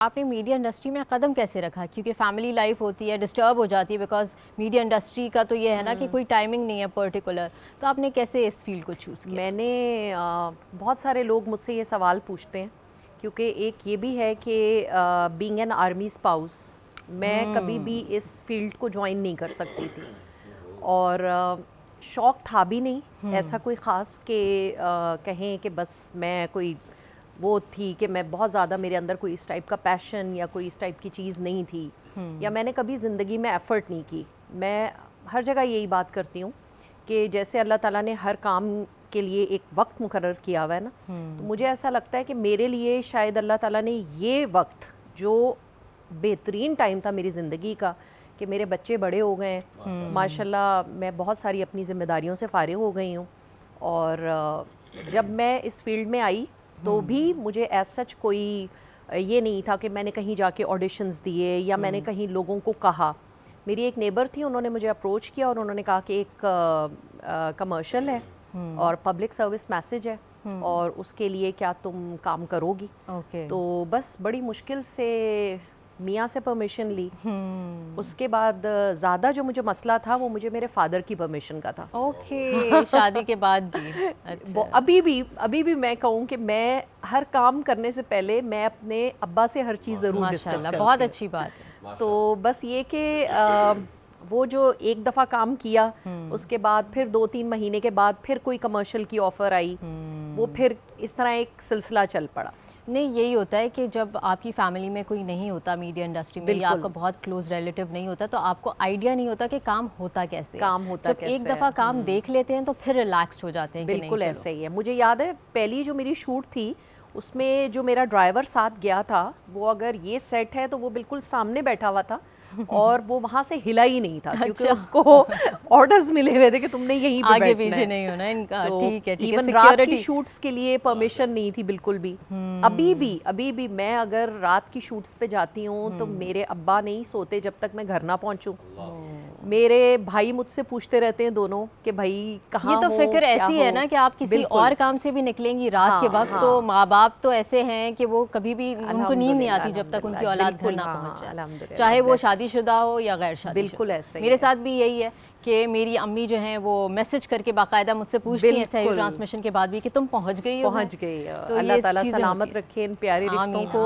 आपने media industry में कदम कैसे रखा? क्योंकि फैमिली लाइफ होती है, डिस्टर्ब हो जाती है, बिकॉज मीडिया इंडस्ट्री का तो ये है ना कि कोई टाइमिंग नहीं है पर्टिकुलर। तो आपने कैसे इस फील्ड को चूज़ किया? मैंने बहुत सारे लोग मुझसे ये सवाल पूछते हैं, क्योंकि एक ये भी है कि बीइंग एन आर्मी स्पाउस मैं कभी भी इस फील्ड को ज्वाइन नहीं कर सकती थी, और शौक़ था भी नहीं ऐसा कोई ख़ास कि कहें कि बस मैं कोई वो थी कि मैं बहुत ज़्यादा मेरे अंदर कोई इस टाइप का पैशन या कोई इस टाइप की चीज़ नहीं थी, या मैंने कभी ज़िंदगी में एफ़र्ट नहीं की। मैं हर जगह यही बात करती हूँ कि जैसे अल्लाह ताला ने हर काम के लिए एक वक्त मुकर्रर किया हुआ है ना, तो मुझे ऐसा लगता है कि मेरे लिए शायद अल्लाह ताला ने ये वक्त, जो बेहतरीन टाइम था मेरी ज़िंदगी का, कि मेरे बच्चे बड़े हो गए हैं माशाल्लाह, मैं बहुत सारी अपनी ज़िम्मेदारियों से फ़ारिग हो गई हूँ, और जब मैं इस फील्ड में आई तो भी मुझे एज सच कोई ये नहीं था कि मैंने कहीं जाके ऑडिशंस दिए या मैंने कहीं लोगों को कहा। मेरी एक नेबर थी, उन्होंने मुझे अप्रोच किया और उन्होंने कहा कि एक कमर्शियल है और पब्लिक सर्विस मैसेज है और उसके लिए क्या तुम काम करोगी? तो बस बड़ी मुश्किल से मियाँ से परमिशन ली। उसके बाद ज़्यादा जो मुझे मसला था वो मुझे मेरे फादर की परमिशन का था। शादी के बाद भी? अच्छा। अभी भी मैं कहूँ कि मैं हर काम करने से पहले मैं अपने अब्बा से हर चीज़ ज़रूर डिस्कस करती हूँ। बहुत अच्छी बात है। तो बस ये कि वो जो एक दफ़ा काम किया, उसके बाद फिर 2-3 महीने के बाद फिर कोई कमर्शियल की ऑफ़र आई, वो फिर इस तरह एक सिलसिला चल पड़ा। नहीं, यही होता है कि जब आपकी फैमिली में कोई नहीं होता मीडिया इंडस्ट्री में, या आपका बहुत क्लोज रिलेटिव नहीं होता, तो आपको आइडिया नहीं होता कि काम होता कैसे है। जब एक दफ़ा काम देख लेते हैं तो फिर रिलैक्स्ड हो जाते हैं। बिल्कुल ऐसे ही है। मुझे याद है पहली जो मेरी शूट थी उसमें जो मेरा ड्राइवर साथ गया था, वो अगर ये सेट है तो वो बिल्कुल सामने बैठा हुआ था और वो वहाँ से हिला ही नहीं था, क्योंकि उसको ऑर्डर्स मिले हुए थे कि तुमने यहीं पे आगे पीछे नहीं होना इनका। तो ठीक है, इवन रात की शूट्स के लिए परमिशन नहीं थी बिल्कुल भी। अभी भी मैं अगर रात की शूट्स पे जाती हूँ तो मेरे अब्बा नहीं सोते जब तक मैं घर ना पहुँचूँ। मेरे भाई मुझसे पूछते रहते हैं दोनों कि भाई कहाँ हो, ये तो फिक्र ऐसी है ना कि आप किसी और काम से भी निकलेंगी रात के वक्त, तो माँ बाप तो ऐसे हैं कि वो कभी भी उनको नींद नहीं आती जब तक उनकी औलाद घर ना पहुँच जाए, चाहे वो शादीशुदा हो या गैर शादीशुदा। बिल्कुल ऐसे मेरे साथ भी यही है कि मेरी अम्मी जो हैं वो मैसेज करके बाकायदा मुझसे पूछती हैं सहरी ट्रांसमिशन के बाद भी कि तुम पहुँच गई हो। अल्लाह ताला सलामत रखे इन प्यारे रिश्तों को।